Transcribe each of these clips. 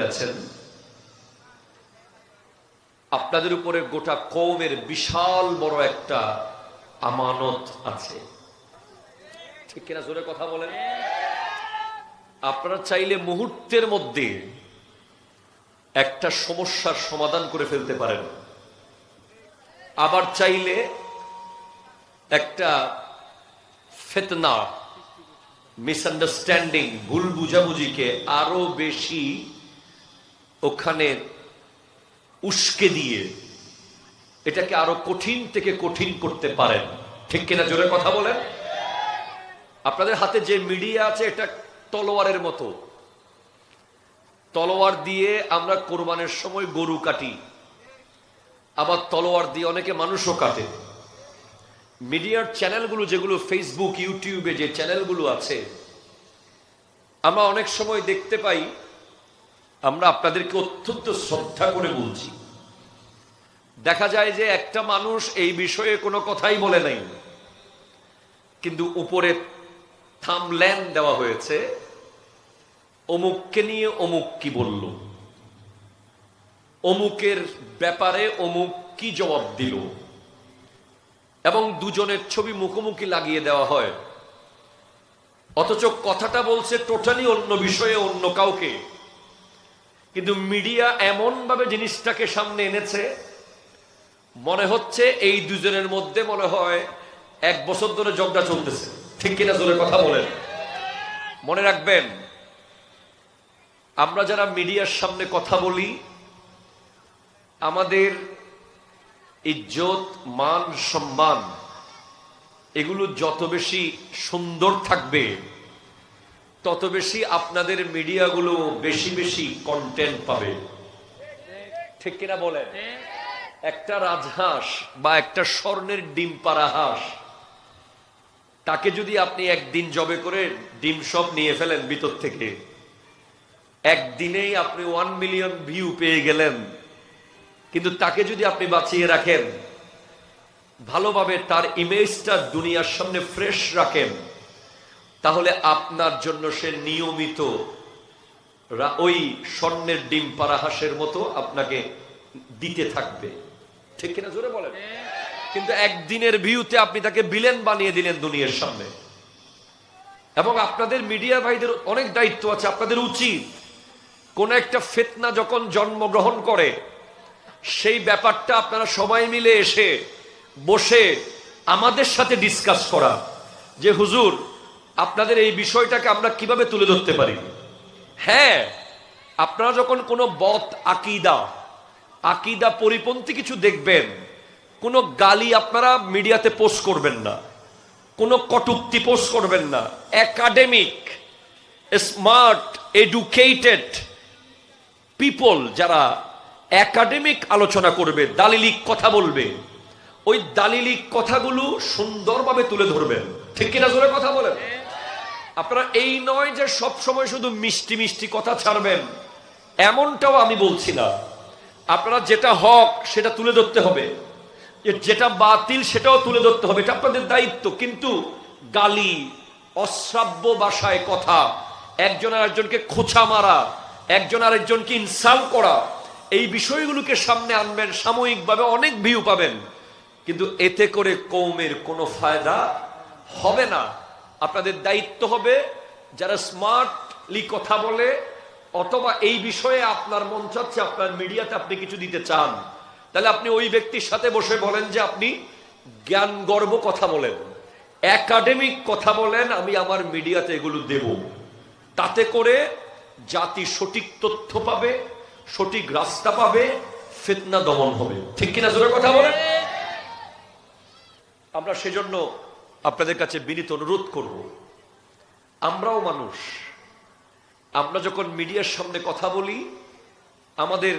আছেন, আপনাদের উপরে গোটা কওমের বিশাল বড় একটা আমানত আছে। ঠিক কিনা জোরে কথা বলেন? আপনারা চাইলে মুহূর্তের মধ্যে একটা সমস্যার সমাধান করে ফেলতে পারেন, আবার চাইলে একটা ফিতনা, মিসআন্ডারস্ট্যান্ডিং, ভুল বুঝাবুঝিকে আরো বেশি ওখানে উস্কে দিয়ে এটাকে আরো কঠিন থেকে কঠিন করতে পারেন। ঠিক কিনা জোরে কথা বলেন? আপনাদের হাতে যে মিডিয়া আছে এটা তলোয়ারের মতো। তলোয়ার দিয়ে আমরা কোরবানের সময় গরু কাটি, আবার তলোয়ার দিয়ে অনেকে মানুষও কাটে। মিডিয়ার চ্যানেলগুলো যেগুলো ফেসবুক, ইউটিউবে যে চ্যানেলগুলো আছে, আমরা অনেক সময় দেখতে পাই, আমরা আপনাদেরকে অত্যন্ত শ্রদ্ধা করে বলছি, দেখা যায় যে একটা মানুষ এই বিষয়ে কোনো কথাই বলে নাই, কিন্তু উপরে থাম্বনেইল দেওয়া হয়েছে অমুককে নিয়ে অমুক কি বলল, অমুকের ব্যাপারে অমুক কি জবাব দিল, এবং দুজনের ছবি মুখোমুখি লাগিয়ে দেওয়া হয়, অথচ কথাটা বলছে টোটালি অন্য বিষয়ে, অন্য কাউকে। কিন্তু মিডিয়া এমন ভাবে জিনিসটাকে সামনে এনেছে, মনে হচ্ছে এই দুজনের মধ্যে মনে হয় 1 বছর ধরে ঝগড়া চলতেছে। ঠিক কিনা জোরে কথা বলেন? মনে রাখবেন, আমরা যারা মিডিয়ার সামনে কথা বলি, আমাদের ইজ্জত, মান, সম্মান এগুলো যত বেশি সুন্দর থাকবে, তত বেশি আপনাদের মিডিয়াগুলো বেশি বেশি কন্টেন্ট পাবে। ঠিক কিনা বলেন? একটা রাজহাঁস বা একটা স্বর্ণের ডিম পাড়া হাঁস, তাকে যদি আপনি একদিন জবে করে ডিম সব নিয়ে ফেলেন ভিতর থেকে, একদিনেই আপনি 1 মিলিয়ন ভিউ পেয়ে গেলেন। কিন্তু তাকে যদি আপনি বাঁচিয়ে রাখেন, ভালোভাবে তার ইমেজটা দুনিয়ার সামনে ফ্রেশ রাখেন, তাহলে আপনার জন্য সে নিয়মিত ওই স্বর্ণের ডিম পাড়া হাঁসের মতো আপনাকে দিতে থাকবে। ঠিক কিনা জোরে বলেন? কিন্তু একদিনের ভিউতে আপনি তাকে ভিলেন বানিয়ে দিলেন দুনিয়ার সামনে। এবং আপনাদের মিডিয়া ভাইদের অনেক দায়িত্ব আছে। আপনাদের উচিত কোন একটা ফিতনা যখন জন্মগ্রহণ করে, সেই ব্যাপারটা আপনারা সবাই মিলে এসে বসে আমাদের সাথে ডিসকাস করা, যে হুজুর আপনাদের এই বিষয়টাকে আমরা কিভাবে তুলে ধরতে পারি। হ্যাঁ, আপনারা যখন কোনো বদ আকিদা পরিপন্থী কিছু দেখবেন, কোনো গালি আপনারা মিডিয়াতে পোস্ট করবেন না, কোনো কটূক্তি পোস্ট করবেন না। একাডেমিক, স্মার্ট, এডুকেটেড পিপল যারা একাডেমিক আলোচনা করবে, দালিলিক কথা বলবে, ওই দালিলিক কথাগুলো সুন্দরভাবে তুলে ধরবেন। ঠিক কিনা জোরে কথা বলেন? আপনারা এই নয় যে সব সময় শুধু মিষ্টি মিষ্টি কথা ছাড়বেন, এমনটাও আমি বলছি না। আপনারা যেটা হক সেটা তুলে ধরতে হবে, যেটা বাতিল সেটাও তুলে ধরতে হবে, এটা আপনাদের দায়িত্ব। কিন্তু গালি, অশ্রাব্য ভাষায় কথা, একজন আরেকজনকে খোঁচা মারা, একজন আরেকজনকে ইনসাল্ট করা, এই বিষয়গুলোকে সামনে আনবেন, সাময়িকভাবে অনেক ভিউ পাবেন, কিন্তু এতে করে কওমের কোনো ফায়দা হবে না। আপনাদের দায়িত্ব হবে, যারা স্মার্টলি কথা বলে অথবা এই বিষয়ে আপনার মন চাচ্ছে আপনার মিডিয়াতে আপনি কিছু দিতে চান, তাহলে আপনি ওই ব্যক্তির সাথে বসে বলেন যে আপনি জ্ঞান গর্ব কথা বলেন, একাডেমিক কথা বলেন, আমি আমার মিডিয়াতে এগুলো দেব। তাতে করে জাতি সঠিক তথ্য পাবে, সঠিক রাস্তা পাবে, ফিতনা দমন হবে। ঠিক কিনা জোরে কথা বলেন? আমরা সেজন্য আপনাদের কাছে বিনীত অনুরোধ করব, আমরাও মানুষ, আমরা যখন মিডিয়ার সামনে কথা বলি, আমাদের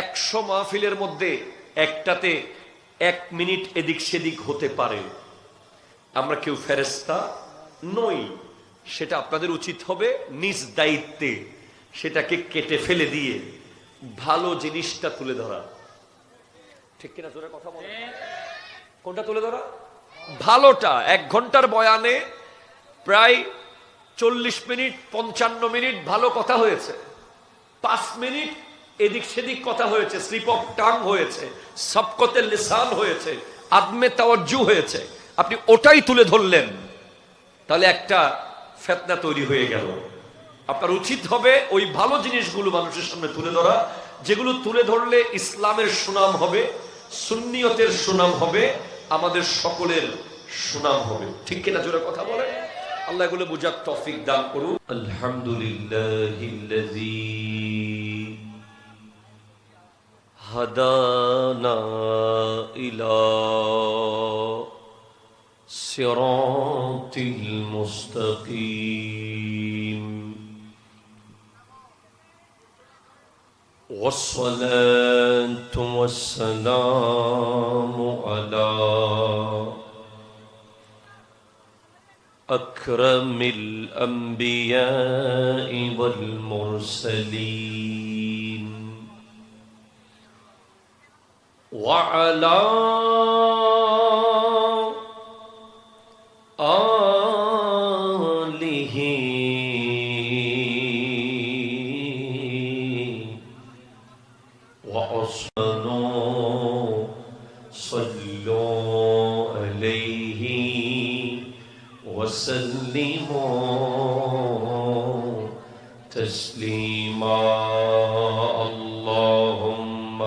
100 মাহফিলের মধ্যে একটাতে 1 মিনিট এদিক সেদিক হতে পারে। আমরা কেউ ফেরেশতা নই। সেটা আপনাদের উচিত হবে নিজ দায়িত্বে সেটাকে কেটে ফেলে দিয়ে ভালো জিনিসটা তুলে ধরা। ঠিক কিনা জোরে কথা বলেন? কোনটা তুলে ধরা? ভালোটা। 1 ঘন্টার বয়ানে প্রায় 40 মিনিট 55 মিনিট ভালো কথা হয়েছে, 5 মিনিট এদিক সেদিক কথা হয়েছে, স্লিপ অফ টাং হয়েছে, সবকতে লিসান হয়েছে, আদমে তাওয়াজ্জু হয়েছে, আপনি ওটাই তুলে ধরলেন, তাহলে একটা ফিতনা তৈরি হয়ে গেল। আপনার উচিত হবে ওই ভালো জিনিসগুলো মানুষের সামনে তুলে ধরা, যেগুলো তুলে ধরলে ইসলামের সুনাম হবে, সুন্নিয়তের সুনাম হবে, আমাদের সকলের সুনাম হবে। ঠিক কিনা? জোরে কথা বলে। আল্লাহ এগুলো বুঝার তৌফিক দান করুন। আলহামদুলিল্লাহিল্লাযী হাদানা ইলা সিরাতিল মুস্তাকিম ওয়াসসালাতু ওয়াসসালামু আলা আকরামিল আম্বিয়াই ওয়াল মুরসালিন ওয়া আলা আলিহি ওয়া আসসালু সাল্লু আলাইহি وسلموا تسليما اللهم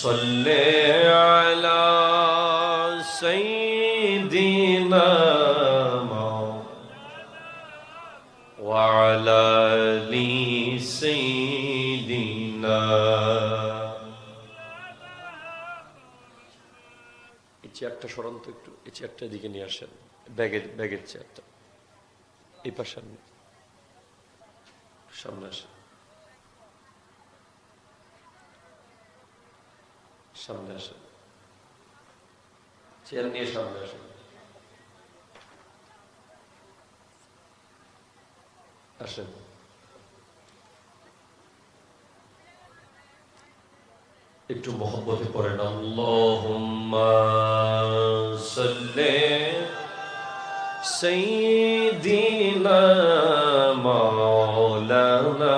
صل على سيدنا وعلى آل سيدنا এই চেয়ারটা সরান তো একটু, এই চেয়ারটা দিকে নিয়ে আসেন, ব্যাগের চেয়ারটা এই পাশে সামনে আসেন, সামনে আসেন, চেয়ার নিয়ে সামনে আসেন, আসেন। একটু মহব্বতে পড়েন আল্লাহুম্মা সাল্লি সাইয়্যিদিনা মাওলানা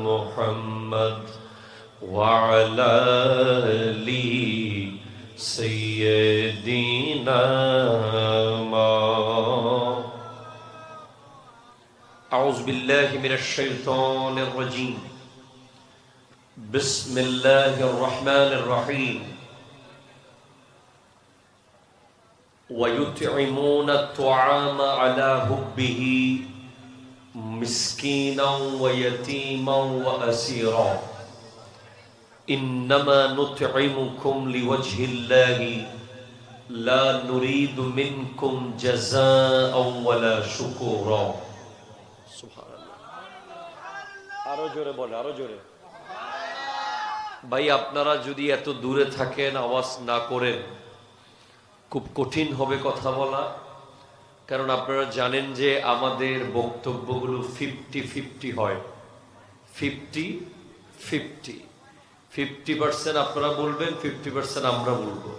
মুহাম্মদ ওয়া আলা আলি সাইয়্যিদিনা আউযু বিল্লাহি মিনাশ শাইতানির রাজীম বিসমিল্লাহির রহমানির রহিম ويطعمون الطعام على حبه مسكينا ويتيما وأسيرا إنما نطعمكم لوجه الله لا نريد منكم جزاء ولا شكورا سبحان الله আরো জোরে বলে, আরো জোরে। ভাই আপনারা যদি এত দূরে থাকেন, আওয়াজ না করেন, খুব কঠিন হবে কথা বলা, কারণ আপনারা জানেন যে আমাদের বক্তব্যগুলো 50-50 হয়। 50% আপনারা বলবেন, 50% আমরা বলবো,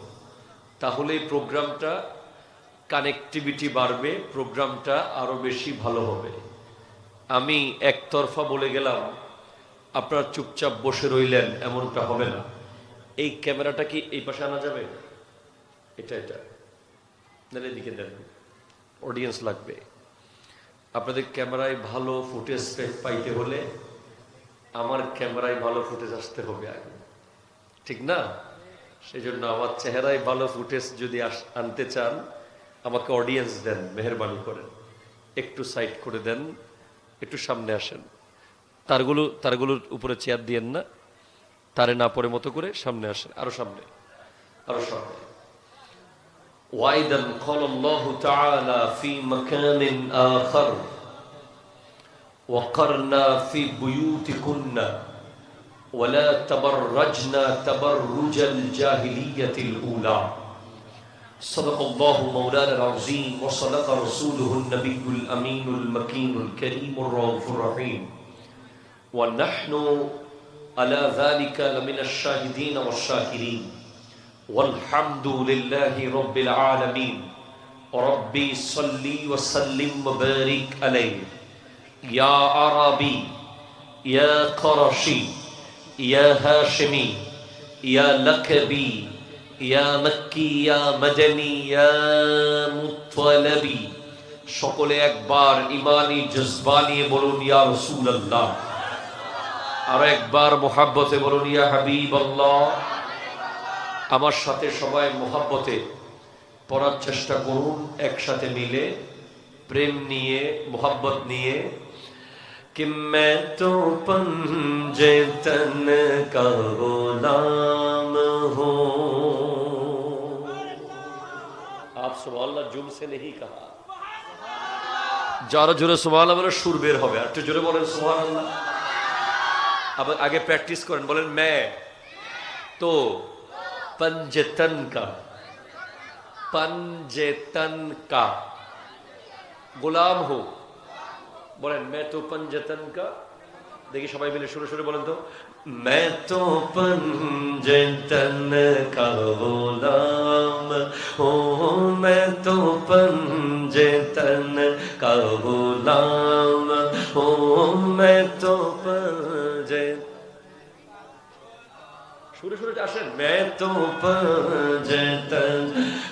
তাহলে এই প্রোগ্রামটা কানেক্টিভিটি বাড়বে, প্রোগ্রামটা আরো বেশি ভালো হবে। আমি একতরফা বলে গেলাম, আপনারা চুপচাপ বসে রইলেন, এমনটা হবে না। এই ক্যামেরাটা কি এই পাশে আনা যাবে? এটা নাহলে এদিকে দেন, অডিয়েন্স লাগবে। আপনাদের ক্যামেরায় ভালো ফুটেজ পাইতে হলে আমার ক্যামেরায় ভালো ফুটেজ আসতে হবে আগে, ঠিক না? সেই জন্য আমার চেহারায় ভালো ফুটেজ যদি আনতে চান, আমাকে অডিয়েন্স দেন, মেহেরবানি করেন, একটু সাইড করে দেন, একটু সামনে আসেন, তারগুলোর উপরে চেয়ার দিয়েন না, তারে না পড়ে মতো করে সামনে আসেন, আরো সামনে, আরো সামনে। وأيضا قال الله تعالى في مكان آخر وقرنا في بيوتكن ولا تبرجنا تبرج الجاهلية الأولى صدق الله مولانا العظيم وصدق رسوله النبي الأمين المكين الكريم الرؤوف الرحيم ونحن على ذلك لمن الشاهدين والشاكرين والحمد لله رب العالمين ربي صلي وسلم وبارك عليه يا عربي ইয়া করাশি, ইয়া হাশিমি, ইয়া লাকবি, ইয়া মক্কি, ইয়া মাদানী, ইয়া মুত্তালাবি। সকলে একবার ইমানি জজবা নিয়ে বলুন ইয়া রাসূলুল্লাহ। আর একবার মুহাব্বতে বলুন ইয়া হাবিবাল্লাহ। আমার সাথে সবাই মুহাব্বতে পড়ার চেষ্টা করুন, একসাথে মিলে প্রেম নিয়ে, মুহাব্বত নিয়ে। कि मैं तो पंजे तन का गुलाम हूँ। आप सुभान अल्लाह जुम से नहीं कहा। যারা জোরে সুবহানাল্লাহ বলে সুর বের হবে, আর একটু জোরে বলেন সুবহানাল্লাহ। আবার আগে প্র্যাকটিস করেন, বলেন मैं तो पंजतन का, पंजतन का गुलाम हूँ। बोलें मैं तो पंजतन का। देखिए सबाई मिले शुरू शुरू बोलें तो मैं तो पंजतन का गुलाम हूँ, मैं तो पंजतन का गुलाम हूँ, मैं तो शुरू शुरू आसें मैं तो पंजतन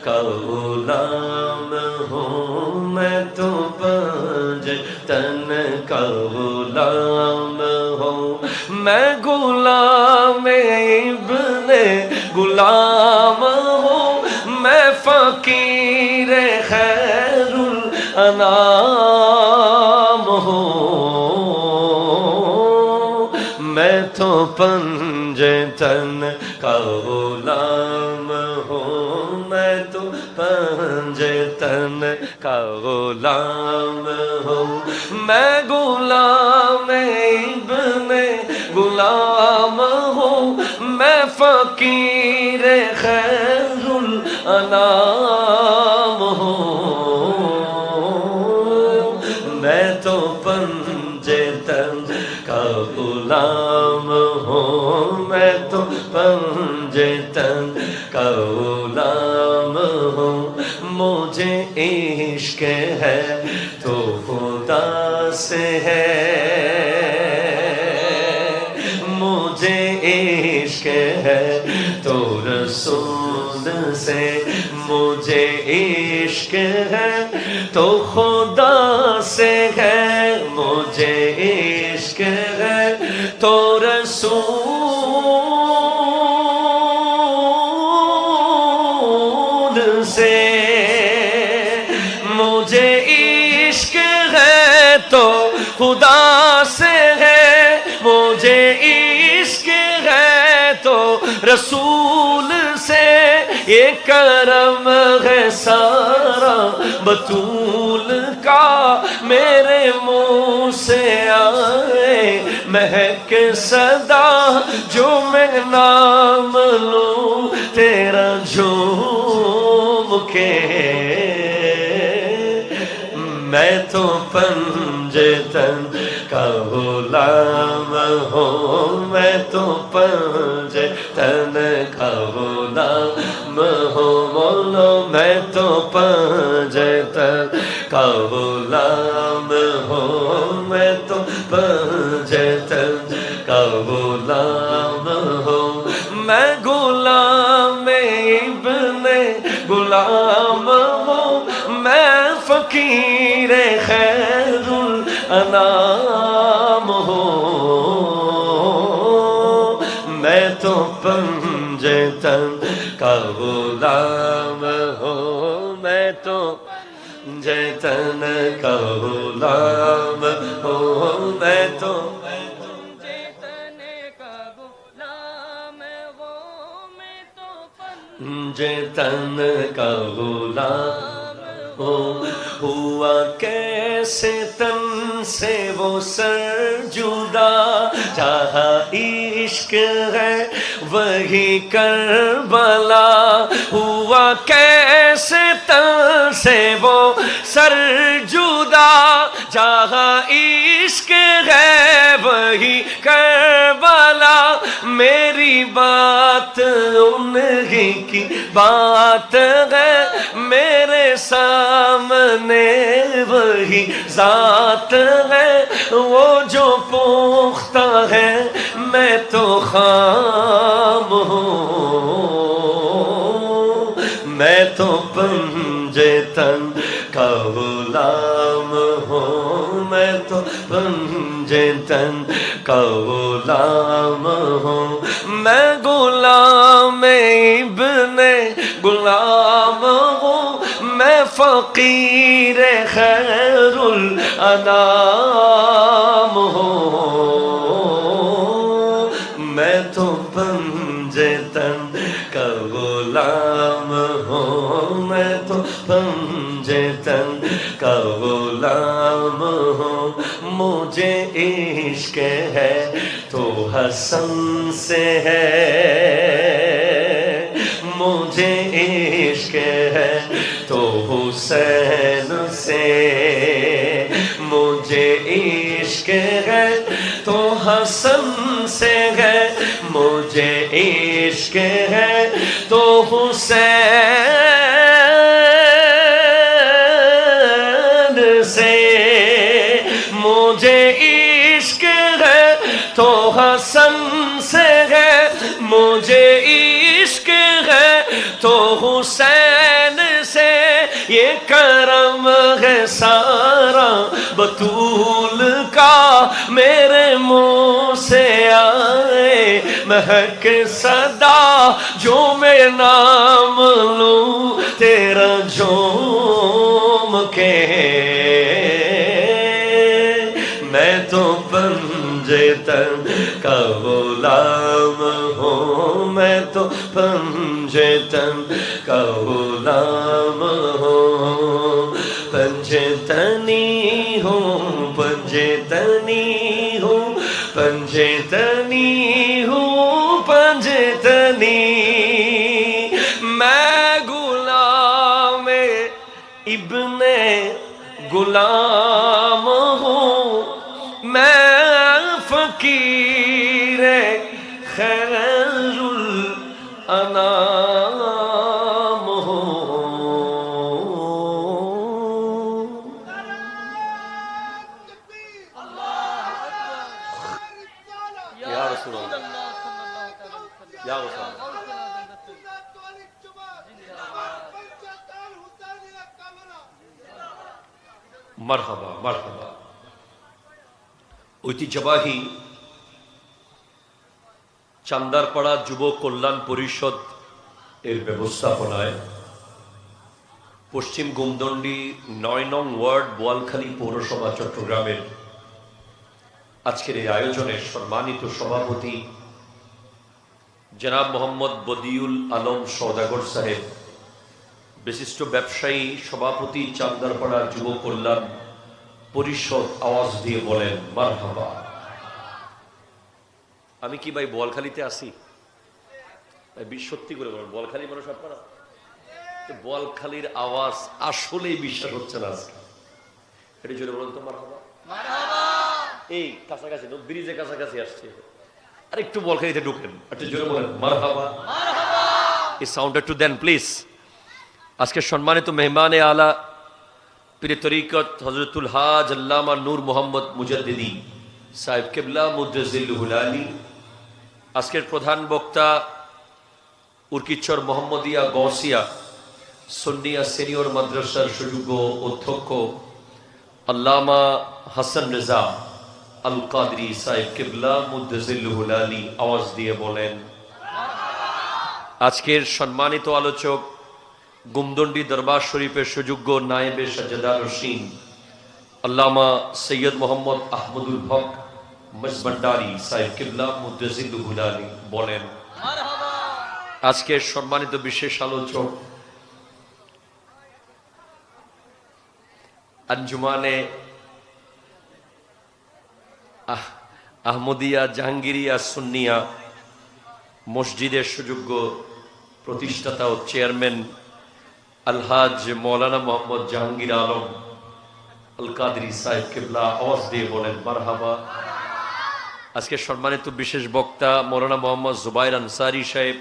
का गुलाम हूँ, मैं तो पंजतन का गुलाम हूँ, मैं गुलाम इब्ने गुलाम हूँ, मैं फकीर खैरुल अनाम हूँ, मैं तो पंजतन का गुलाम हूँ, मैं तो पंजतन का गुलाम हूँ, मैं गुलाम इब्ने गुलाम हूँ, मैं फकीर खैरुल अनाम हूँ, मैं तो पंजतन का गुलाम हूँ, मैं तो पंजतन का गुलाम हूँ, मुझे इश्क है तो खुदा से है, मुझे इश्क है तो रसूल से, मुझे इश्क है तो खुदा से है, मुझे इश्क है तो रसूल से, मुझे इश्क है तो खुदा से है, मुझे इश्क है तो रसूल से, ये करम है सारा बतूल का, मेरे मुंह से आए महक सदा, जो मैं नाम लूं तेरा झूम के, मैं तो पंजतन का गुलाम हूँ, मैं तो पंजतन का गुलाम हूँ, बोलो मैं तो पंजतन का गुलाम हूँ, मैं तो पंजतन का गुलाम हूँ, मैं गुलाम इब्ने गुलाम हूँ, मैं फकीर खैरुल अनाम हूँ, मैं तो पंजतन का गुलाम हूँ, मैं तो पंजतन का गुलाम हूँ, मैं तो पंजतन का गुलाम हूँ, हुआ कैसे तन से वो सर जुदा, जहाँ इश्क है वही करबला, हुआ कैसे तन से वो सर जुदा, जहाँ इश्क है वही करबला, मेरी बात उन्हीं की बात है, मेरे सामने वही जात है, वो जो सोखता है मैं तो खाम हूँ, मैं तो पंजे तन का गुलाम हूँ, मैं तो पंजे तन का गुलाम हूँ, मैं गुलाम इब्ने गुलाम हूँ, मैं फकीर खैरुल अनाम हूँ, मैं तो पंजे तन का गुलाम हूँ, मैं तो पंजे तन का गुलाम हूँ, मुझे इश्क है तो हसन से है, मुझे इश्क है तो हुसैन से, मुझे इश्क है तो हसन से है, मुझे इश्क है तो हुसैन से, मुझे इश्क है तो हसन से है, मुझे इश्क है तो हुसैन से, ये करम है सारा बतूल का, मेरे मुंह से आए महक सदा, जो मैं नाम लूं तेरा झूम के, मैं तो पंजे तन का गुलाम हूँ, मैं तो पंजे तन का गुलाम हूँ, पंजे तनी हूँ, पंजे तनी हूँ, पंजे तनी हूँ, पंजे तनी, मैं गुलाम इब्ने गुलाम हूँ, मैं फकीर खैरुल अनाम हूँ। या रसूल अल्लाह, या रसूल अल्लाह। মারহাবা মারহাবা। ঐতিহ্যবাহী চান্দারপাড়া যুব কল্যাণ পরিষদ এর ব্যবস্থাপনায় পশ্চিম গোমদণ্ডী ৯ নং ওয়ার্ড বোয়ালখালী পৌরসভা চট্টগ্রামের আজকের এই আয়োজনের সম্মানিত সভাপতি জনাব মোহাম্মদ বদিউল আলম সওদাগর সাহেব, বিশিষ্ট ব্যবসায়ী সভাপতি চান্দারপাড়া যুব কল্যাণ পরিষদ, আওয়াজ দিয়ে বলেন মারহাবা। আমি কি ভাই বোয়ালখালীতে আসি? সত্যি করে বলেন, বোয়ালখালী মানুষ আপনারা? তো বোয়ালখালীর আওয়াজ আসলেই বিশ্বাস হচ্ছে না আজকে। এটা জোরে বলেন তো মারহাবা। এই কাছাকাছি ব্রিজের কাছাকাছি আসছে, আর একটু বোয়ালখালীতে ঢুকেন, একটু জোরে বলেন মারহাবা। এই সাউন্ড একটু দেন প্লিজ। আজকে সম্মানিত মেহমানে আলা পীর তরিকত হযরতুল হাজ আল্লামা নূর মোহাম্মদ মুজাদ্দিদি সাহেব কিবলা মুদ্দাজিলুল আলী, আজকের প্রধান বক্তা উরকিচ্ছর মোহাম্মদিয়া গৌসিয়া সুন্নিয়া সিনিয়র মাদ্রাসার সুযোগ্য অধ্যক্ষ আল্লামা হাসান রেজা আল কাদরি সাহেব কিবলা মুদ্দাজিলুল আলী, আওয়াজ দিয়ে বলেন। আজকের সম্মানিত আলোচক গুমদণ্ডী দরবার শরীফের সুযোগ্য নায়েবে সাজ্জাদার রশিদ আল্লামা সৈয়দ মোহাম্মদ আহমদুল হক মজবন্ডারি সাহেব কিবলা মুদ্দাজিলুল আলী বলেন। আজকের সম্মানিত বিশেষ আলোচক আঞ্জুমানে আহমদিয়া জাহাঙ্গীরিয়া সুন্নিয়া মসজিদের সুযোগ্য প্রতিষ্ঠাতা ও চেয়ারম্যান আলহাজ মৌলানা মোহাম্মদ জাহাঙ্গীর আলম আল কাদরি সাহেব কিবলা, আওয়াজ দিয়ে বলেন মারহাবা। আজকে সম্মানিত বিশেষ বক্তা মৌলানা মোহাম্মদ জুবাইর আনসারী সাহেব,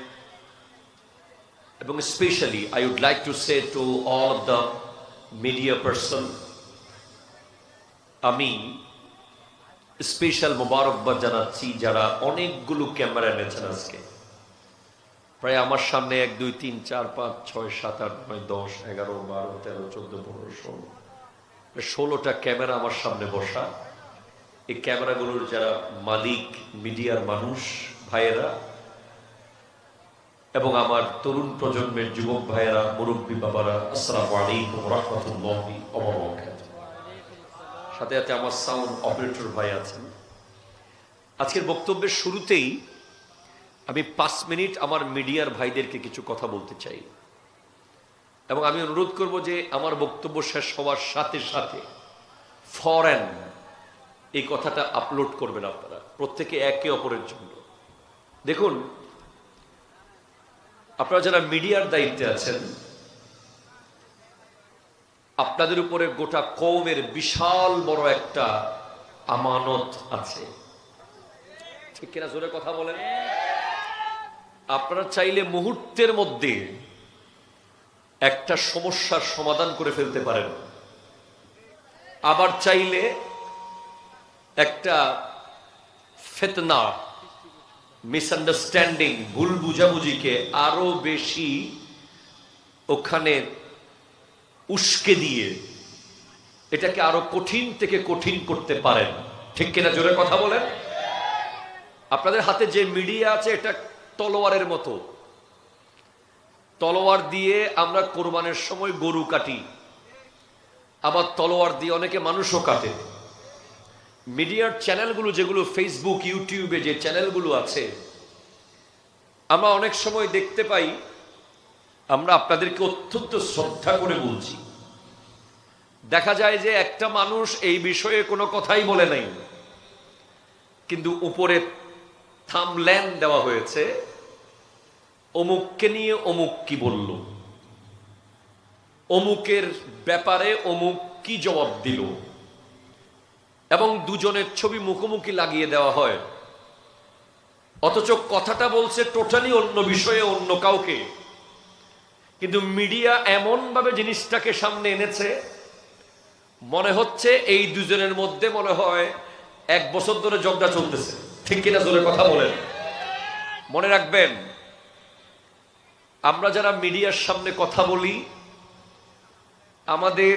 এবং specially I would like to say to all of the media person, আমি স্পেশাল মোবারকবাদ জানাচ্ছি যারা অনেকগুলো ক্যামেরা এনেছেন আজকে। প্রায় আমার সামনে 1 2 3 4 5 6 7 8 9 10 11 12 13 14 15 16টা ক্যামেরা আমার সামনে বসা। এই ক্যামেরাগুলোর যারা মালিক, মিডিয়ার মানুষ ভাইয়েরা এবং আমার তরুণ প্রজন্মের যুবক ভাইয়েরা, মুরব্বী বাবারা, আসসালামু আলাইকুম ওয়া রাহমাতুল্লাহি ওয়া বারাকাতুহু। সাথে সাথে আমার সাউন্ড অপারেটর ভাই আছেন। আজকের বক্তব্যের শুরুতেই আমি 5 মিনিট আমার মিডিয়ার ভাইদেরকে কিছু কথা বলতে চাই এবং আমি অনুরোধ করব যে আমার বক্তব্য শেষ হওয়ার সাথে সাথে ফরেন এই কথাটা আপলোড করবেন আপনারা প্রত্যেকে একে অপরের জন্য। দেখুন, আপনারা যারা মিডিয়ার দায়িত্বে আছেন, আপনাদের উপরে গোটা কওমের বিশাল বড় একটা আমানত আছে, ঠিক কিনা? জোরে কথা বলেন। আপনারা চাইলে মুহূর্তের মধ্যে একটা সমস্যার সমাধান করে ফেলতে পারেন, আবার চাইলে একটা ফিতনা, মিসআন্ডারস্ট্যান্ডিং, ভুল বুঝাবুঝিকে আরো বেশি ওখানে উস্কে দিয়ে এটাকে আরো কঠিন থেকে কঠিন করতে পারেন, ঠিক কিনা? জোরে কথা বলেন। আপনাদের হাতে যে মিডিয়া আছে এটা তলোয়ারের মতো। তলোয়ার দিয়ে আমরা কোরবানের সময় গরু কাটি, আবার তলোয়ার দিয়ে অনেকে মানুষও কাটে। মিডিয়ার চ্যানেলগুলো যেগুলো ফেসবুক, ইউটিউবে যে চ্যানেলগুলো আছে, আমরা অনেক সময় দেখতে পাই, আমরা আপনাদেরকে অত্যন্ত শ্রদ্ধা করে বলছি, দেখা যায় যে একটা মানুষ এই বিষয়ে কোনো কথাই বলে নাই, কিন্তু উপরে থাম্বনেল দেওয়া হয়েছে অমুককে নিয়ে অমুক কি বলল, অমুকের ব্যাপারে অমুক কি জবাব দিল, এবং দুজনের ছবি মুখোমুখি লাগিয়ে দেওয়া হয়, অথচ কথাটা বলছে টোটালি অন্য বিষয়ে, অন্য কাউকে। কিন্তু মিডিয়া এমন ভাবে জিনিসটাকে সামনে এনেছে, মনে হচ্ছে এই দুজনের মধ্যে মনে হয় 1 বছর ধরে ঝগড়া চলতেছে, ঠিক কিনা? জোরে কথা বলেন। মনে রাখবেন, আমরা যারা মিডিয়ার সামনে কথা বলি, আমাদের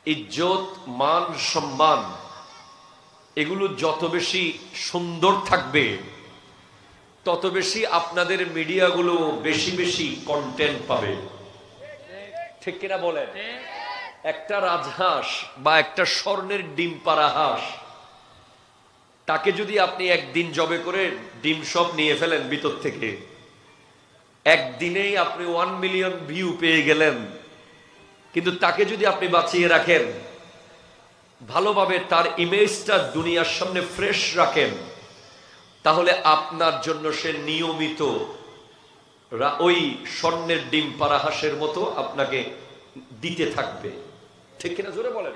ইজ্জত, মান, সম্মান এগুলো যত বেশি সুন্দর থাকবে, তত বেশি আপনাদের মিডিয়াগুলো বেশি বেশি কন্টেন্ট পাবে, ঠিক কিনা বলেন? একটা রাজহাঁস বা একটা স্বর্ণের ডিম পাড়া হাঁস, তাকে যদি আপনি একদিন জবে করে ডিম সব নিয়ে ফেলেন ভিতর থেকে, একদিনেই আপনি 1 মিলিয়ন ভিউ পেয়ে গেলেন। কিন্তু তাকে যদি আপনি বাঁচিয়ে রাখেন, ভালোভাবে তার ইমেজটা দুনিয়ার সামনে ফ্রেশ রাখেন, তাহলে আপনার জন্য সে নিয়মিত ওই স্বর্ণের ডিম পাড়া হাঁসের মতো আপনাকে দিতে থাকবে, ঠিক কিনা? জোরে বলেন।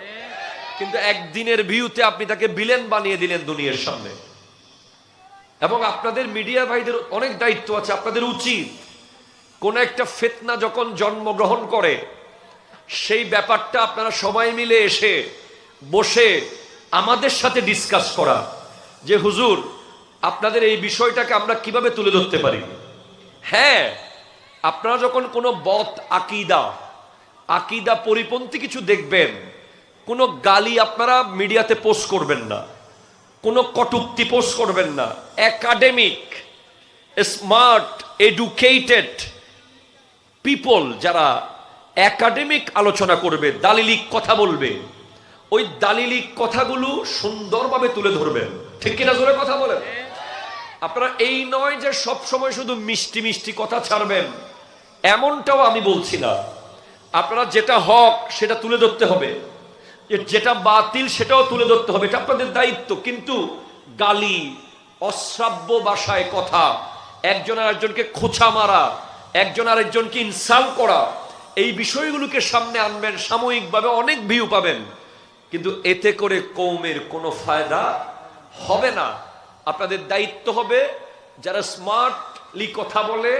কিন্তু একদিনের ভিউতে আপনি তাকে ভিলেন বানিয়ে দিলেন দুনিয়ার সামনে। এবং আপনাদের মিডিয়া ভাইদের অনেক দায়িত্ব আছে। আপনাদের উচিত কোন একটা ফিতনা যখন জন্মগ্রহণ করে, সেই ব্যাপারটা আপনারা সবাই মিলে এসে বসে আমাদের সাথে ডিসকাস করা, যে হুজুর আপনাদের এই বিষয়টাকে আমরা কিভাবে তুলে ধরতে পারি। হ্যাঁ, আপনারা যখন কোনো বদ আকিদা পরিপন্থী কিছু দেখবেন, কোনো গালি আপনারা মিডিয়াতে পোস্ট করবেন না, কোনো কটূক্তি পোস্ট করবেন না। একাডেমিক, স্মার্ট, এডুকেটেড পিপল যারা একাডেমিক আলোচনা করবে, দালিলিক কথা বলবে, ওই দালিলিক কথাগুলো সুন্দরভাবে তুলে ধরবেন, ঠিক কিনা? জোরে কথা বলেন। আপনারা এই নয় যে সব সময় শুধু মিষ্টি মিষ্টি কথা ছাড়বেন, এমনটাও আমি বলছি না। আপনারা যেটা হক সেটা তুলে ধরতে হবে, যেটা বাতিল সেটাও তুলে ধরতে হবে, এটা আপনাদের দায়িত্ব। কিন্তু গালি, অশ্রাব্য ভাষায় কথা, একজন আরেকজনকে খোঁচা মারা, একজন আরেকজনকে ইনসাল্ট করা, এই বিষয়গুলোকে সামনে আনবেন, সাময়িকভাবে অনেক ভিউ পাবেন, কিন্তু এতে করে কওমের কোনো ফায়দা হবে না। আপনাদের দায়িত্ব হবে, যারা স্মার্টলি কথা বলে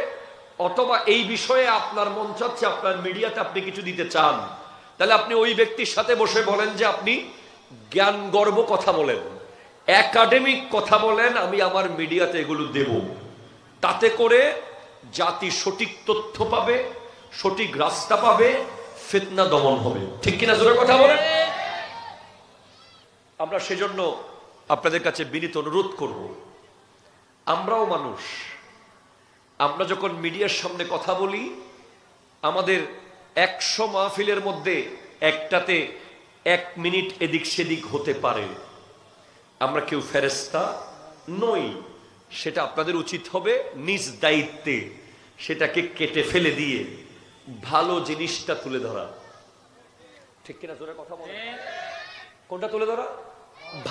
অথবা এই বিষয়ে আপনার মন চাচ্ছে আপনার মিডিয়াতে আপনি কিছু দিতে চান, তাহলে আপনি ওই ব্যক্তির সাথে বসে বলেন যে আপনি জ্ঞান গর্ব কথা বলেন, একাডেমিক কথা বলেন, আমি আমার মিডিয়াতে এগুলো দেব, তাতে করে জাতি সঠিক তথ্য পাবে, সঠিক রাস্তা পাবে, ফিতনা দমন হবে। ঠিক কিনা জোরে কথা বলেন? আমরা সেজন্য আপনাদের কাছে বিনীত অনুরোধ করব, আমরাও মানুষ, আমরা যখন মিডিয়ার সামনে কথা বলি, আমাদের 100 মাহফিলের মধ্যে একটাতে 1 মিনিট এদিক সেদিক হতে পারে। আমরা কেউ ফেরেশতা নই। সেটা আপনাদের উচিত হবে নিজ দায়িত্বে সেটাকে কেটে ফেলে দিয়ে ভালো জিনিসটা তুলে ধরা। ঠিক কিনা জোরে কথা বলেন? কোনটা তুলে ধরা?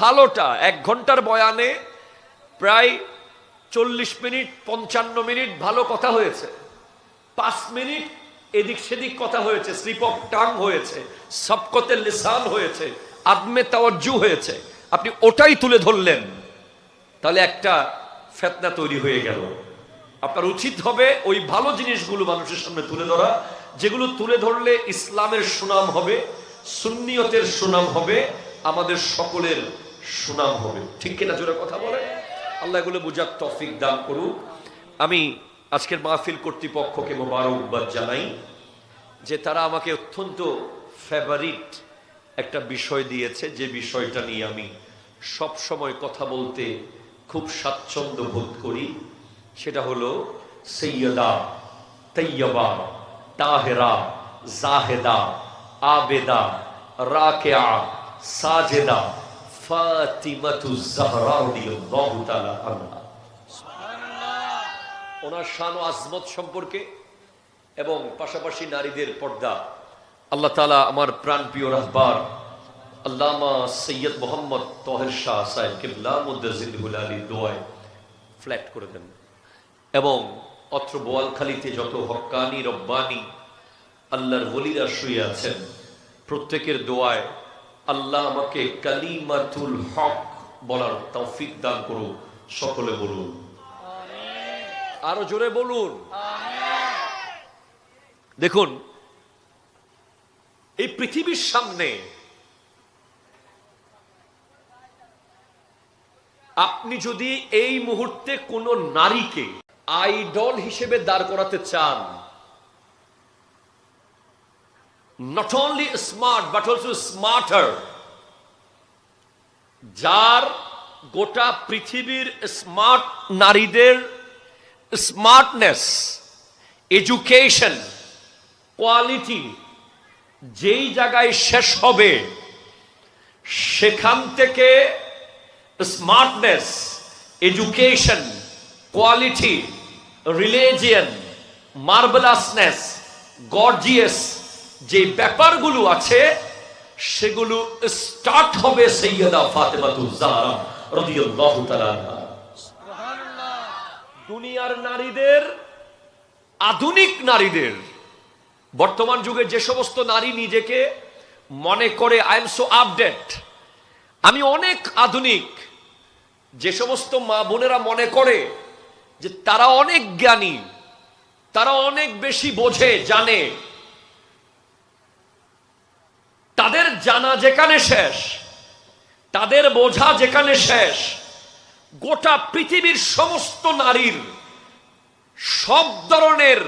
ভালোটা। 1 ঘন্টার বয়ানে প্রায় 40 মিনিট 55 মিনিট ভালো কথা হয়েছে, 5 মিনিট এদিক সেদিক কথা হয়েছে, স্লিপ অফ টাং হয়েছে, সবকতে লিসান হয়েছে, আদমে তাওয়াজ্জু হয়েছে, আপনি ওটাই তুলে ধরলেন, তাহলে একটা ফিতনা তৈরি হয়ে গেল। আপনার উচিত হবে ওই ভালো জিনিসগুলো মানুষের সামনে তুলে ধরা, যেগুলো তুলে ধরলে ইসলামের সুনাম হবে, সুন্নিয়তের সুনাম হবে, আমাদের সকলের সুনাম হবে। ঠিক কিনা জোরে কথা বলে? আল্লাহ এগুলো বুঝার তৌফিক দান করুক। আমি আজকের মাহফিল কর্তৃপক্ষকে মোবারকবাদ জানাই যে তারা আমাকে অত্যন্ত ফেভারিট একটা বিষয় দিয়েছে, যে বিষয়টা নিয়ে আমি সব সময় কথা বলতে খুব স্বাচ্ছন্দ্য বোধ করি। সেটা হলো সৈয়দা তৈয়বা তাহেরা জাহেদা আবেদা রাকিয়া সাজেদা ফাতিমাতুজ জাহরা রাদিয়াল্লাহু তাআলা আনহা। ওনার শান ও আজমত সম্পর্কে এবং পাশাপাশি নারীদের পর্দা আল্লাহ তাআলা আমার প্রাণপ্রিয় রাহবার আল্লামা সৈয়দ মোহাম্মদ তাহের শাহ সাহেব কিবলা মুদ্দাজিলুল আলী দোয়ায় ফ্ল্যাট করে দেন। এবং অত্র বোয়ালখালীতে যত হক্কানি রব্বানি আল্লাহর ওলিরা শুয়ে আছেন, প্রত্যেকের দোয়ায় আল্লাহ আমাকে কালিমাতুল হক বলার তৌফিক দান করুন। সকলে বলুন আমিন। আরো জোরে বলুন আমিন। দেখুন, এই পৃথিবীর সামনে আপনি যদি এই মুহূর্তে কোন নারীকে আইডল হিসেবে দাঁড় করাতে চান, not only smart but also smarter, যার গোটা পৃথিবীর স্মার্ট নারীদের স্মার্টনেস, এডুকেশন, কোয়ালিটি যেই জায়গায় শেষ হবে, সেখান থেকে smartness, education, quality, religion, marvellousness, gorgeous যে ব্যাপারগুলো আছে, সেগুলো স্টার্ট হবে সৈয়দা ফাতেমাতুজ জাহরা রাদিয়াল্লাহু তাআলা আনহা। সুবহানাল্লাহ। দুনিয়ার নারীদের, আধুনিক নারীদের, বর্তমান যুগে যে সমস্ত নারী নিজেকে মনে করে আই এম সো আপডেট, আমি অনেক আধুনিক, যে সমস্ত মা বোনেরা মনে করে যে তারা অনেক জ্ঞানী, তারা অনেক বেশি বোঝে জানে, তাদের জানা যেখানে শেষ, তাদের বোঝা যেখানে শেষ, গোটা পৃথিবীর সমস্ত নারীর সব ধরনের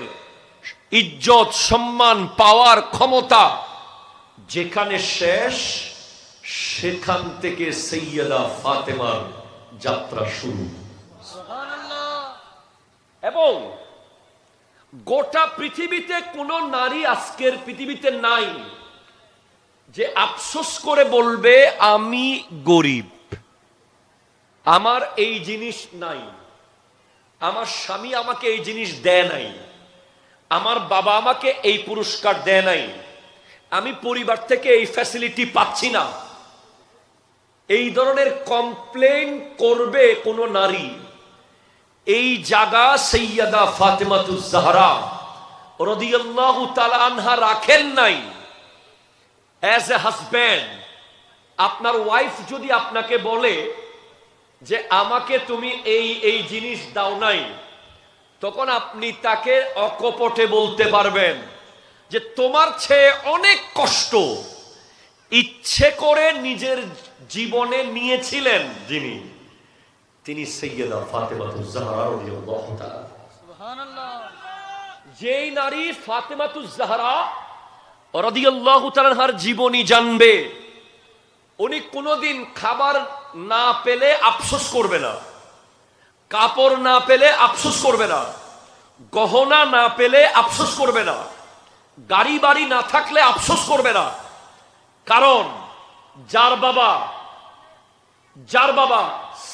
ইজ্জত, সম্মান, পাওয়ার ক্ষমতা যেখানে শেষ, সেখান থেকে সৈয়দা ফাতেমার যাত্রা শুরু। এবং গোটা পৃথিবীতে কোন নারী আজকের পৃথিবীতে নাই যে আফসোস করে বলবে আমি গরিব, আমার এই জিনিস নাই, আমার স্বামী আমাকে এই জিনিস দেয় নাই, আমার বাবা আমাকে এই পুরস্কার দেয় নাই, আমি পরিবার থেকে এই ফ্যাসিলিটি পাচ্ছি না। এই ধরনের কমপ্লেইন করবে কোন নারী, এই জায়গা সৈয়দা ফাতেমাতুজ জাহরা রাদিয়াল্লাহু তাআলা আনহা রাখেন নাই। অ্যাজ এ হাজব্যান্ড, আপনার ওয়াইফ যদি আপনাকে বলে যে আমাকে তুমি এই এই জিনিস দাও নাই, তখন আপনি তাকে অকপটে বলতে পারবেন যে তোমার চেয়ে অনেক কষ্ট ইচ্ছে করে নিজের জীবনে নিয়েছিলেন যিনি, তিনি সাইয়্যিদা ফাতেমাতুজ জাহরা রাদিয়াল্লাহু তাআলা। সুবহানাল্লাহ। যেই নারী ফাতেমাতুজ জাহরা রাদিয়াল্লাহু তাআলার জীবনী জানবে, উনি কোনোদিন খাবার না পেলে আফসোস করবে না, কাপড় না পেলে আফসোস করবে না, গহনা না পেলে আফসোস করবে না, গাড়ি বাড়ি না থাকলে আফসোস করবে না। কারণ যার বাবা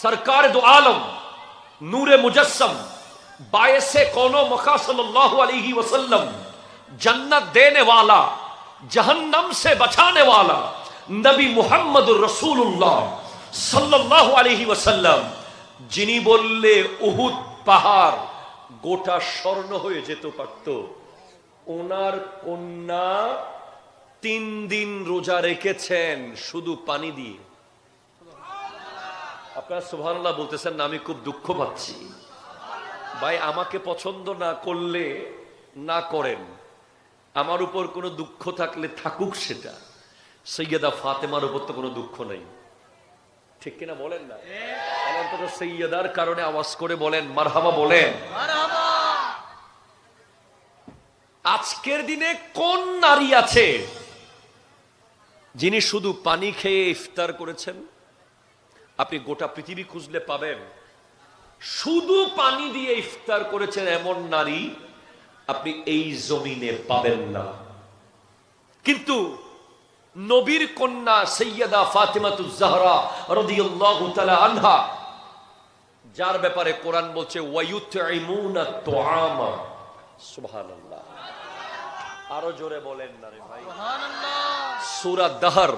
সরকার দো আলম নূরে মুজস্সম बायसे कौनो मका सल्लल्लाहु अलैहि वसल्लम जन्नत देने वाला जहन्नम से बचाने वाला नबी मुहम्मद रसूलुल्लाह सल्लल्लाहु अलैहि वसल्लम, যিনি বললে উহুদ পাহাড় গোটা স্বর্ণ হয়ে যেতে পারত, ওনার কন্যা 3 দিন রোজা রেখেছেন শুধু পানি দিয়ে। আপনারা সুবহানাল্লাহ বলতেছেন না, আমি খুব দুঃখ পাচ্ছি। ভাই, আমাকে পছন্দ না করলে না করেন, আমার উপর কোনো দুঃখ থাকলে থাকুক, সেটা সৈয়দা ফাতেমার উপর তো কোনো দুঃখ নেই, ঠিক কিনা বলেন না? অন্তত সৈয়দার কারণে আওয়াজ করে বলেন মারহাবা, বলেন মারহাবা। আজকের দিনে কোন নারী আছে যিনি শুধু পানি খেয়ে ইফতার করেছেন? আপনি গোটা পৃথিবী খুঁজলে পাবেন, শুধু পানি দিয়ে ইফতার করেছেন এমন নারী আপনি এই জমিনে পাবেন না। কিন্তু নবীর কন্যা সাইয়্যিদা ফাতেমাতুজ জাহরা রাদিয়াল্লাহু তাআলা আনহা, যার ব্যাপারে কোরআন বলছে ওয়ায়ুতঈমুনা তুআমা, সুবহানাল্লাহ। আরো জোরে বলেন না রে ভাই, সুবহানাল্লাহ। সূরা দাহর,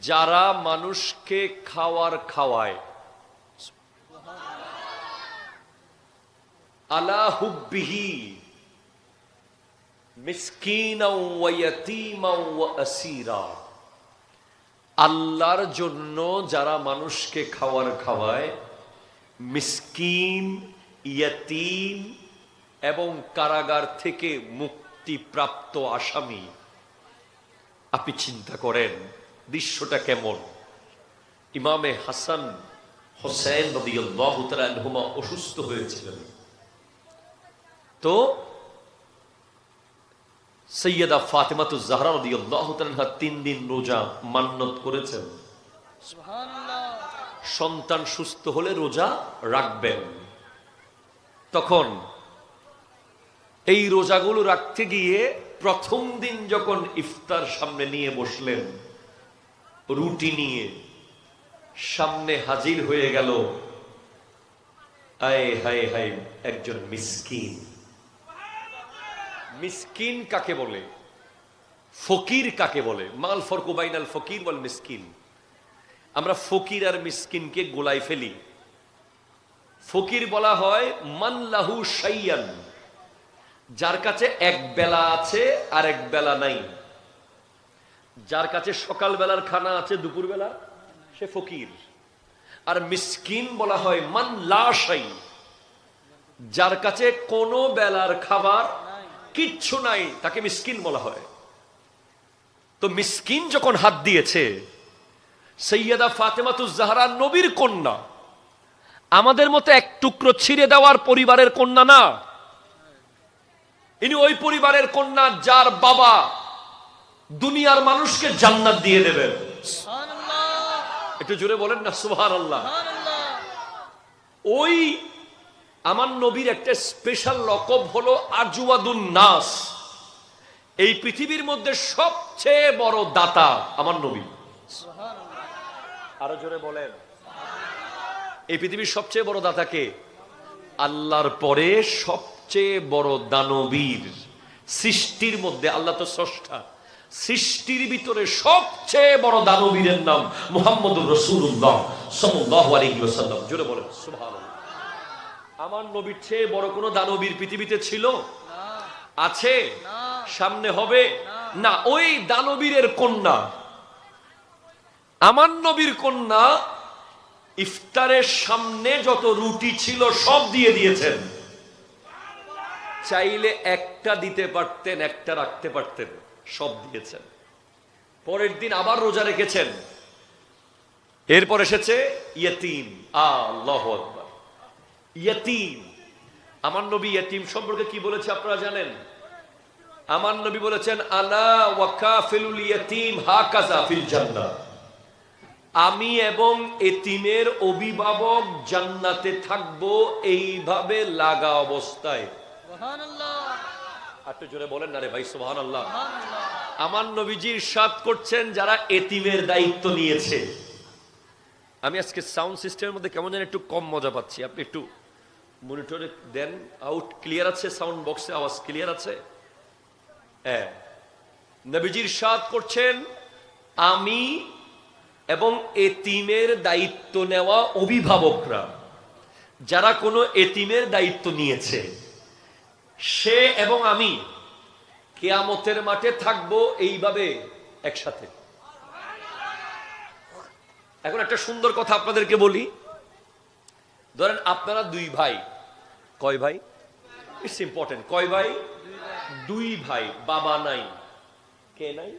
যারা মানুষকে খাওয়ার খাওয়ায়, আলা হুব্বিহি মিসকিনাও ওয়া ইয়াতীমাও ওয়া আসীরা, আল্লাহর জন্য যারা মানুষকে খাওয়ার খাওয়ায়, মিসকিন, ইয়াতীম এবং কারাগার থেকে মুক্তিপ্রাপ্ত আসামি। আপনি চিন্তা করেন দৃশ্যটা কেমন। ইমামে হাসান হোসেন রাদিয়াল্লাহু তাআলা আনহুমা অসুস্থ হয়েছিলেন, তো সৈয়দা ফাতেমাতুজ জাহরা রাদিয়াল্লাহু তাআলা 3 দিন রোজা মান্নত করেছেন, সুবহানাল্লাহ, সন্তান সুস্থ হলে রোজা রাখবেন। তখন এই রোজাগুলো রাখতে গিয়ে প্রথম দিন যখন ইফতার সামনে নিয়ে বসলেন, রুটি নিয়ে সামনে হাজির হয়ে গেল আয় হায় হায় একজন মিসকিন। মিসকিন কাকে বলে, ফকির কাকে বলে? মাল ফরকু বাইনাল ফকির ওয়াল মিসকিন। আমরা ফকির আর মিসকিনকে গোলাই ফেলি। ফকির বলা হয় মান লাহু শাইয়ান, যার কাছে এক বেলা আছে আর এক বেলা নাই। যার কাছে সকাল বেলার খানা আছে, দুপুর বেলা, সে ফকির। আর মিসকিন বলা হয় মান লা শাই, যার কাছে কোনো বেলার খাবার কিচ্ছু নাই, তাকে মিসকিন বলা হয়। তো মিসকিন যখন হাত দিয়েছে, সাইয়্যিদা ফাতেমাতুজ জাহরা নবীর কন্যা, আমাদের মতো এক টুকরো ছিঁড়ে দেওয়ার পরিবারের কন্যা না, ইনি ওই পরিবারের কন্যা যার বাবা দুনিয়ার মানুষকে জান্নাত দিয়ে দেবেন। সুবহানাল্লাহ, একটু জোরে বলেন না সুবহানাল্লাহ। ওই আমার নবীর একটা স্পেশাল লকব হলো আজওয়াদুন নাস। এই পৃথিবীর মধ্যে সবচেয়ে বড় দাতা আমার নবী। আরো জোরে বলেন, এই পৃথিবীর সবচেয়ে বড় দাতা কে? আল্লাহর পরে সবচেয়ে বড় দানবীর। সৃষ্টির মধ্যে আল্লাহ তো স্রষ্টা, সৃষ্টির ভিতরে সবচেয়ে বড় দানবীরের নাম মুহাম্মদুর রাসূলুল্লাহ সাল্লাল্লাহু আলাইহি ওয়াসাল্লাম। জোরে বলেন সুবহানাল্লাহ। আমার নবীর চেয়ে বড় কোন দানবীর পৃথিবীতে ছিল? আছে? সামনে হবে না। ওই দানবীরের কন্যা, আমার নবীর কন্যা, ইফতারের সামনে যত রুটি ছিল সব দিয়ে দিয়েছেন। চাইলে একটা দিতে পারতেন, একটা রাখতে পারতেন, সব দিয়েছেন। পরের দিন আবার রোজা রেখেছেন, এরপর এসেছে ইয়েতিম। আল্লাহু আকবার। ইয়েতিম, আমার নবী ইয়েতিম সম্পর্কে কি বলেছে আপনারা জানেন? আমার নবী বলেছেন, আনা ওয়া কাফিলুল ইয়েতিম হাকাযা ফিল জান্নাহ। আমি এবং এতিমের অভিভাবক জান্নাতে থাকবো এইভাবে লাগা অবস্থায়। সুবহানাল্লাহ। একটু জোরে বলেন না রে ভাই, সুবহানাল্লাহ। আমার নবীজি ইরশাদ করছেন, যারা এতিমের দায়িত্ব নিয়েছে। আমি আজকে সাউন্ড সিস্টেমের মধ্যে কেমন যেন একটু কম মজা পাচ্ছি, আপনি একটু মনিটরে দেন। আউট ক্লিয়ার আছে? সাউন্ড বক্সে আওয়াজ ক্লিয়ার আছে? হ্যাঁ। নবীজি ইরশাদ করছেন, আমি এবং এতিমের দায়িত্ব নেওয়া অভিভাবকরা, যারা কোনো এতিমের দায়িত্ব নিয়েছে, সে এবং আমি কিয়ামতের মাঠে থাকবো এইভাবে একসাথে। এখন একটা সুন্দর কথা আপনাদেরকে বলি। ধরেন আপনারা দুই ভাই। কয় ভাই? It's important. কয় ভাই? দুই ভাই। বাবা নাই। কে নাই?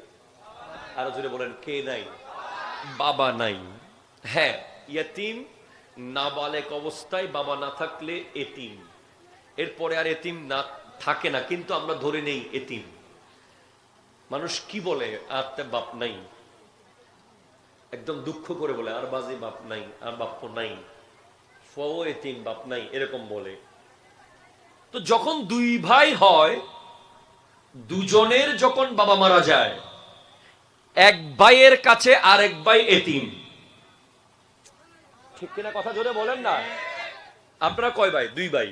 আরো জোরে বলেন, কে নাই? বাবা নাই। হ্যাঁ, ইয়েতিম নাবালেক অবস্থায় বাবা না থাকলে এতিম। এরপরে আর এতিম না থাকে না, কিন্তু আমরা ধরে নেই এতিম। মানুষ কি বলে? আর তে বাপ নাই, একদম দুঃখ করে বলে, আর বাজি বাপ নাই, আর বাপ নাই, ফও এতিম, বাপ নাই, এরকম বলে। তো যখন দুই ভাই হয়, দুজনের যখন বাবা মারা যায়, এক ভাইয়ের কাছে আরেক ভাই এতিম। ঠিক কিনা? কথা জোরে বলেন না। আপনারা কয় ভাই? দুই ভাই।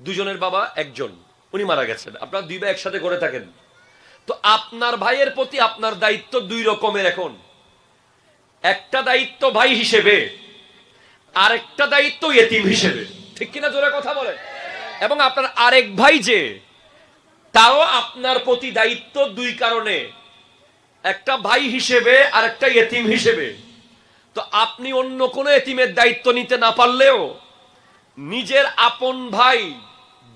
দুজনের বাবা একজন, উনি মারা গেছেন। আপনারা দুই ভাই একসাথে করে থাকেন। তো আপনার ভাইয়ের প্রতি আপনার দায়িত্ব দুই রকমের। এখন একটা দায়িত্ব ভাই হিসেবে, আরেকটা দায়িত্ব এতিম হিসেবে। ঠিক কিনা? জোরে কথা বলেন। এবং আপনার আরেক ভাই যে, তাও আপনার প্রতি দায়িত্ব দুই কারণে, একটা ভাই হিসেবে আর একটা এতিম হিসেবে। তো আপনি অন্য কোনো এতিমের দায়িত্ব নিতে না পারলেও নিজের আপন ভাই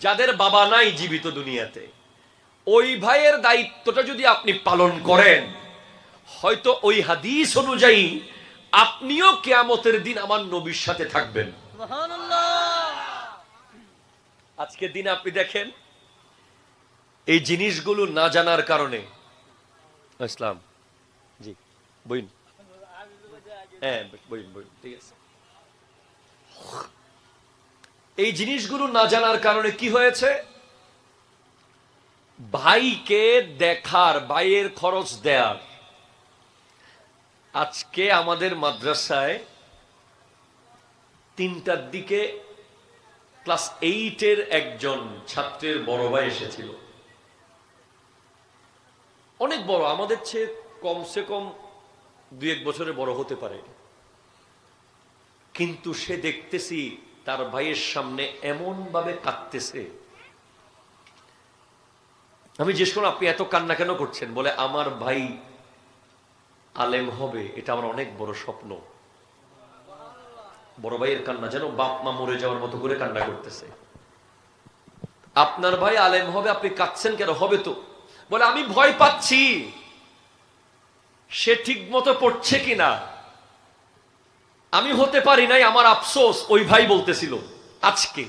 যাদের বাবা নাই জীবিত দুনিয়াতে, ওই ভাইয়ের দায়িত্বটা যদি আপনি পালন করেন, হয়তো ওই হাদিস অনুযায়ী আপনিও কিয়ামতের দিন আমার নবীর সাথে থাকবেন। সুবহানাল্লাহ। আজকের দিনে আপনি দেখেন, এই জিনিসগুলো না জানার কারণে, ইসলাম জি বইন, হ্যাঁ বইন বইন, ঠিক আছে। এই জিনিসগুলো না জানার কারণে কি হয়েছে? ভাইকে দেখার, ভাইয়ের খরচ দেয়ার। আজকে আমাদের মাদ্রাসায় 3টার দিকে ক্লাস 8-এর একজন ছাত্রের বড় ভাই এসেছিল। অনেক বড়, আমাদের চেয়ে কমসে কম 2-1 বছরের বড় হতে পারে। কিন্তু সে দেখতেছি তার ভাইয়ের সামনে এমন ভাবে কাঁদতেছে। আমি জিজ্ঞেস করলাম, আপনি এত কান্না কেন করছেন? বলে, আমার ভাই আলেম হবে, এটা আমার অনেক বড় স্বপ্ন। বড় ভাইয়ের কান্না যেন বাপ মা মরে যাওয়ার মতো করে কান্না করতেছে। আপনার ভাই আলেম হবে, আপনি কাঁদছেন কেন? হবে তো। বলে, আমি ভয় পাচ্ছি সে ঠিক মতো পড়ছে কিনা, আমি হতে পারি নাই, আমার আফসোস। ওই ভাই বলতেছিল আজকে,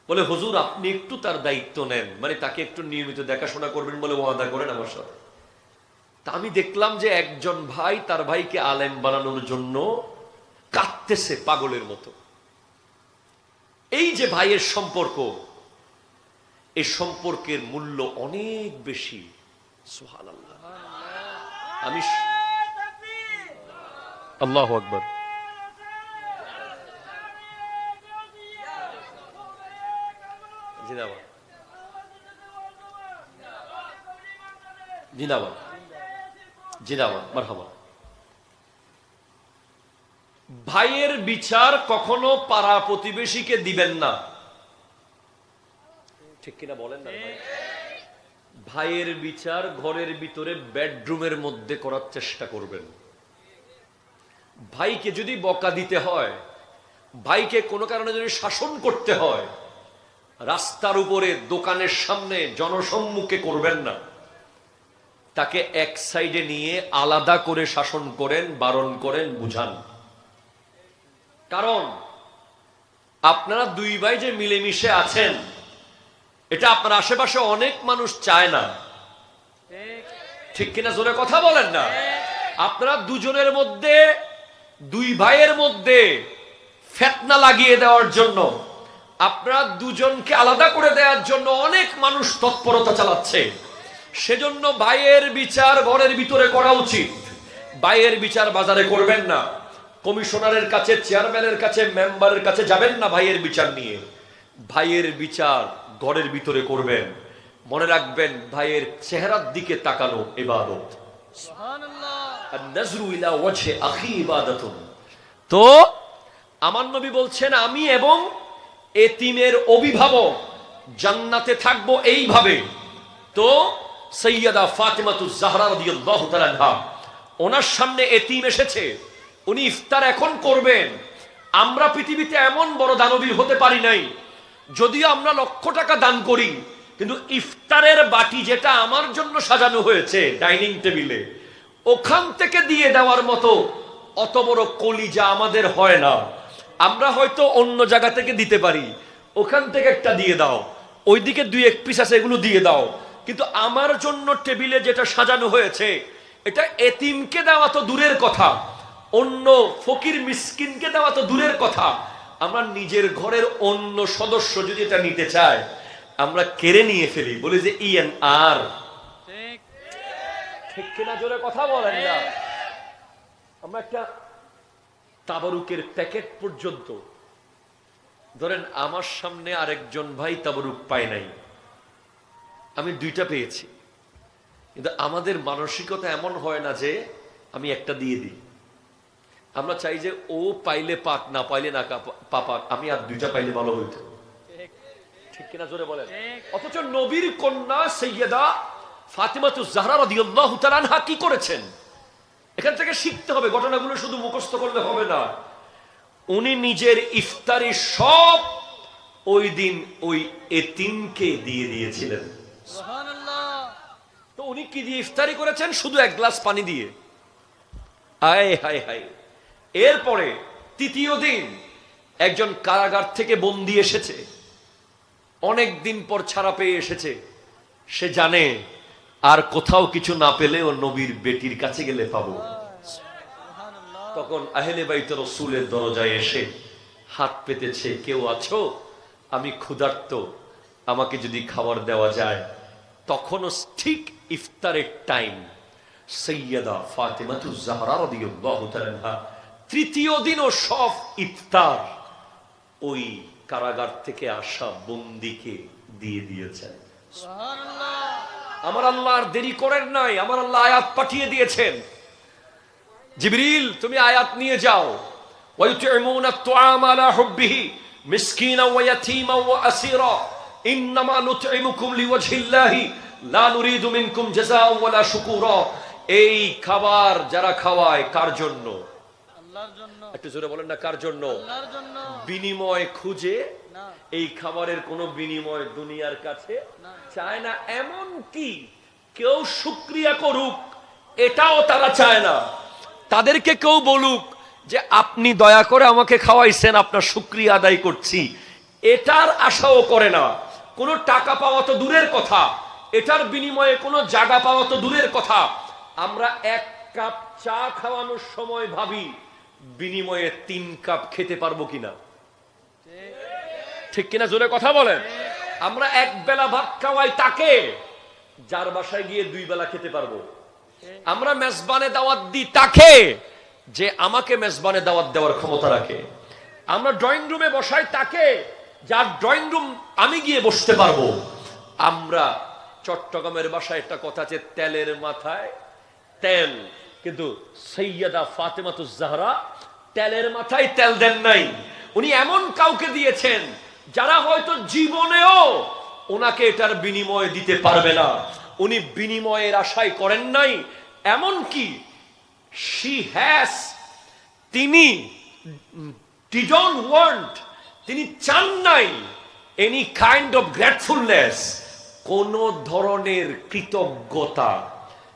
বলে, হুজুর আপনি একটু তার দায়িত্ব নেন, মানে তাকে একটু নিয়মিত দেখাশোনা করবেন বলে ওয়াদা করেন আমার সাথে। তা আমি দেখলাম যে একজন ভাই তার ভাইকে আলেম বানানোর জন্য কাঁদতেছে পাগলের মতো। এই যে ভাইয়ের সম্পর্ক, এই সম্পর্কের মূল্য অনেক বেশি। সুবহানাল্লাহ। আমি আল্লাহু আকবার। জিন্দাবাদ জিন্দাবাদ জিন্দাবাদ, মারহাবা। ভাইয়ের বিচার কখনো পাড়া প্রতিবেশীকে দিবেন না। ঠিক কিনা বলেন না ভাই? ভাইয়ের বিচার ঘরের ভিতরে বেডরুমের মধ্যে করার চেষ্টা করবেন। ভাইকে যদি বকা দিতে হয়, ভাইকে কোনো কারণে যদি শাসন করতে হয়, রাস্তার উপরে, দোকানের সামনে, জনসম্মুখে করবেন না। তাকে এক সাইডে নিয়ে আলাদা করে শাসন করেন, বারণ করেন, বুঝান। কারণ আপনারা দুই ভাই যে মিলেমিশে আছেন, এটা আপনার আশেপাশে অনেক মানুষ চায় না। ঠিক কিনা? জোরে কথা বলেন না। আপনারা দুজনের মধ্যে, দুই ভাইয়ের মধ্যে ফিতনা লাগিয়ে দেওয়ার জন্য, আপনারা দুজনকে আলাদা করে দেওয়ার জন্য অনেক মানুষ তৎপরতা চালাচ্ছে। সেজন্য ভাইয়ের বিচার ঘরের ভিতরে করা উচিত। ভাইয়ের বিচার বাজারে করবেন না। কমিশনারের কাছে, চেয়ারম্যানের কাছে, মেম্বারের কাছে যাবেন না ভাইয়ের বিচার নিয়ে। ভাইয়ের বিচার ঘরের ভিতরে করবেন। মনে রাখবেন, ভাইয়ের চেহারার দিকে তাকানো ইবাদত। আন-নাজরু ইলা ওয়াজহি আখি ইবাদাতুন। তো আমার নবী বলছেন, আমি এবং এতিমের অভিভাবক জান্নাতে থাকবো এইভাবে। তো সাইয়্যিদা ফাতিমাতুজ জাহরা রাদিয়াল্লাহু তাআলা আনহা, ওনার সামনে এতিম এসেছে, উনি ইফতার এখন করবেন। আমরা পৃথিবীতে এমন বড় দানবীর হতে পারি নাই, যদিও আমরা লক্ষ টাকা দান করি, কিন্তু ইফতারের বাটি যেটা আমার জন্য সাজানো হয়েছে ডাইনিং টেবিলে, ওখান থেকে দিয়ে দেওয়ার মতো অত বড় কলিজা আমাদের হয় না। আমরা হয়তো অন্য জায়গা থেকে দিতে পারি, ওখান থেকে একটা দিয়ে দাও, ওইদিকে দুই এক পিস আছে, এগুলো দিয়ে দাও। কিন্তু আমার জন্য টেবিলে যেটা সাজানো হয়েছে, এটা এতিমকে দেওয়া তো দূরের কথা, অন্য ফকির মিসকিনকে দেওয়া তো দূরের কথা, আমরা নিজের ঘরের অন্য সদস্য যদি এটা নিতে চায়, আমরা কেড়ে নিয়ে ফেলি, বলি যে ইএন আর। ঠিক কিনা? জোরে কথা বলেন না। আমরা একটা তাবারুকের প্যাকেট পর্যন্ত, ধরেন আমার সামনে আরেকজন ভাই তাবারুক পায় নাই, আমি দুইটা পেয়েছি, কিন্তু আমাদের মানসিকতা এমন হয় না যে আমি একটা দিয়ে দিই। আমরা চাই যে ও পাইলে পাক, না পাইলে না পাক, আমি আর দুইটা পাইলে ভালো হইতো। ঠিক কিনা? জোরে বলেন। অথচ নবীর কন্যা সাইয়্যিদা ফাতিমাতুজ জাহরা রাদিয়াল্লাহু তাআলা আনহা কি করেছেন, এখান থেকে শিখতে হবে। ঘটনাগুলো শুধু মুখস্থ করলে হবে না। উনি নিজের ইফতারি সব ওই দিন ওই এতিমকে দিয়ে দিয়েছিলেন। সুবহানাল্লাহ। তো উনি কি দিয়ে ইফতারি করেছেন? শুধু এক গ্লাস পানি দিয়ে। আয় হায় হায়। এরপরে তৃতীয় দিন একজন কারাগার থেকে বন্দী এসেছে, অনেক দিন পর ছাড়া পেয়ে এসেছে। সে জানে আর কোথাও কিছু না পেলে ও নবীর বেটির কাছে গেলে পাবো। তখন আহলে বাইত রাসূলের দরজায় এসে হাত পেতেছে, কেউ আছো? আমি ক্ষুধার্ত, আমাকে যদি খাবার দেওয়া যায়। তখনও ঠিক ইফতারের টাইম। সাইয়্যিদা ফাতিমাতুজ জাহরা রাদিয়াল্লাহু তাআলা আনহা তৃতীয় দিনও সব ইফতার ওই কারাগার থেকে আসা বন্দীকে দিয়ে দিয়েছেন। সুবহানাল্লাহ। আমার আল্লাহ আর দেরি করেন নাই, আমার আল্লাহ আয়াত পাঠিয়ে দিয়েছেন। জিবরিল, তুমি আয়াত নিয়ে যাও। ওয়ায়ুতিমুনা আত-তুআমা আলা হুব্বিহি মিসকিনা ওয়া ইয়াতীমা ওয়া আসীরা ইন্নামা নুতঈমুকুম লিওয়াজহিল্লাহি লা নুরিদু মিনকুম জাযাআন ওয়ালা শুকুরা। এই খাবার যারা খাওয়ায় কার জন্য? আল্লাহর জন্য। একটু জোরে বলেন না, কার জন্য? আল্লাহর জন্য। বিনিময় খুঁজে না, এই খাবারের কোনো বিনিময় দুনিয়ার কাছে চায় না। এমন কি কেউ শুকরিয়া করুক, এটাও তারা চায় না। তাদেরকে কেউ বলুক যে আপনি দয়া করে আমাকে খাওয়াইছেন, আপনার শুকরিয়া আদায় করছি, এটার আশাও করে না। কোনো টাকা পাওয়া তো দূরের কথা, এটার বিনিময়ে কোনো জায়গা পাওয়া তো দূরের কথা। আমরা এক কাপ চা খাওয়ানোর সময় ভাবি বিনিময়ে 3 কাপ খেতে পারবো কিনা। ঠিক কিনা? জোরে কথা বলেন। আমরা এক বেলা ভাত খাওয়াই তাকে, যার বাসায় গিয়ে 2 বেলা খেতে পারবো। আমরা মেজবানে দাওয়াত দিই তাকে, যে আমাকে মেজবানে দাওয়াত দেওয়ার ক্ষমতা রাখে। আমরা ড্রয়িং রুমে বসাই তাকে, যার ড্রয়িং রুম আমি গিয়ে বসতে পারবো। আমরা চট্টগ্রামের ভাষায় একটা কথা আছে, তেলের মাথায় তেল, কিন্তু সাইয়্যিদা ফাতিমাতুজ জাহরা তেলের মাথায় তেল দেন নাই। উনি এমন কাউকে দিয়েছেন যারা হয়তো জীবনেও ওনাকে এটার বিনিময় দিতে পারবে না। উনি বিনিময়ের আশাই করেন নাই। এমন কি তিনি didn't want, তিনি চান নাই এনি কাইন্ড অফ গ্রেটফুলনেস, কোন ধরনের কৃতজ্ঞতা।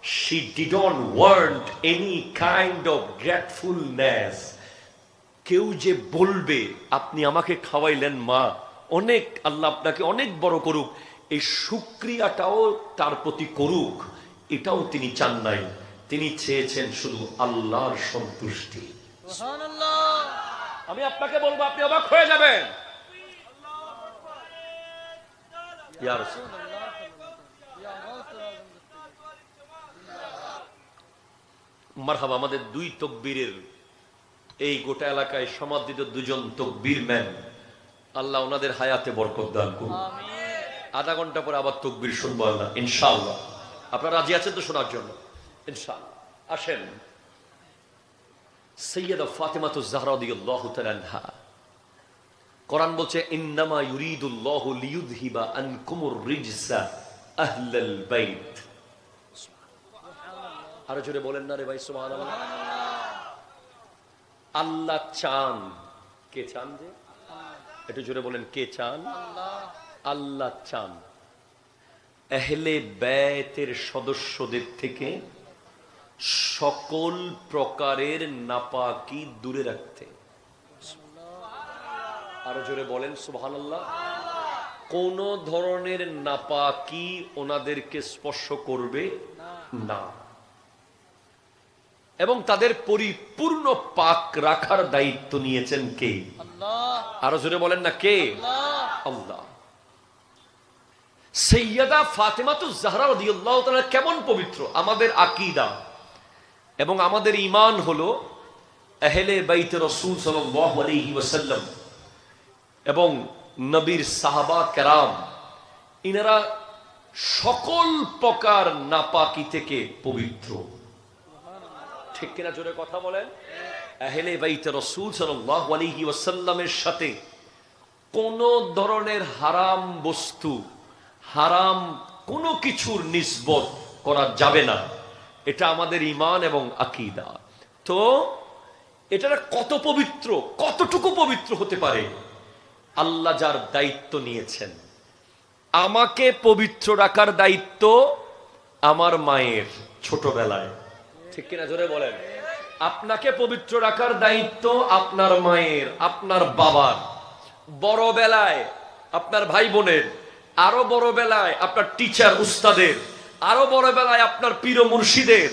she didn't want any kind of gratefulness. কেউ যে বলবে আপনি আমাকে খাওয়াইলেন মা, অনেক আল্লাহ আপনাকে অনেক বড় করুক, এই শুকরিয়াটাও তার প্রতি করুক, এটাও তিনি চান নাই। তিনি চেয়েছেন শুধু আল্লাহর সন্তুষ্টি। আমি আপনাকে বলবো, আপনি অবাক হয়ে যাবেন। মারহাবা, আমাদের দুই তকবীরের এই গোটা এলাকায় সমাদৃত দুজন তকবীর ম্যান, আল্লাহ ওনাদের হায়াতে বরকত দান করুন। আধা ঘন্টা পরে আবার তকবীর শুনবো আল্লাহ ইনশাআল্লাহ। আপনারা রাজি আছেন তো শোনার জন্য? ইনশাআল্লাহ। আসেন, সাইয়্যিদা ফাতিমাতুজ জাহরা রাদিয়াল্লাহু তাআলা আনহা, কোরআন বলছে ইন্নামা ইউরিদুল্লাহু লিইউযহিবা আনকুমুর রিজসা আহলাল বাইত। আরো জোরে বলেন না রে ভাই সুবহানাল্লাহ। আল্লাহ চান, কে চান? যে একটু জোরে বলেন, কে চান? আল্লাহ চান আহলে বাইতের সদস্যদের থেকে সকল প্রকারের নাপাকি দূরে রাখতে। আরো জোরে বলেন সুবহানাল্লাহ। কোন ধরনের নাপাকি ওনাদেরকে স্পর্শ করবে না, এবং তাদের পরিপূর্ণ পাক রাখার দায়িত্ব নিয়েছেন কে? আল্লাহ। আরো জোরে বলেন না, কে? আল্লাহ। সাইয়্যিদা ফাতিমাতুজ জাহরা রাদিয়াল্লাহু তাআলা কেমন পবিত্র! আমাদের আকীদা এবং আমাদের ঈমান হলো আহলে বাইত রাসূল সাল্লাল্লাহু আলাইহি ওয়াসাল্লাম এবং নবীর সাহাবা কেরাম, ইনারা সকল প্রকার নাপাকি থেকে পবিত্র। ঠিক কিনা? জোরে কথা বলেন। আহলে বাইত রাসূল সাল্লাল্লাহু আলাইহি ওয়াসাল্লামের সাথে কোন ধরনের হারাম বস্তু, হারাম কোনো কিছুর নিসবত করা যাবে না। এটা আমাদের ঈমান এবং আকীদা। তো এটা কত পবিত্র, কতটুকু পবিত্র হতে পারে? আল্লাহ যার দায়িত্ব নিয়েছেন, আমাকে পবিত্র রাখার দায়িত্ব আমার মায়ের ছোটবেলায়, ঠিক কিনা? জোরে বলেন। আপনাকে পবিত্র রাখার দায়িত্ব আপনার মায়ের, আপনার বাবার, বড় বেলায় আপনার ভাই বোনের, আরো বড় বেলায় আপনার টিচার উস্তাদের, আরো বড় বেলায় আপনার পীর মুর্শিদের।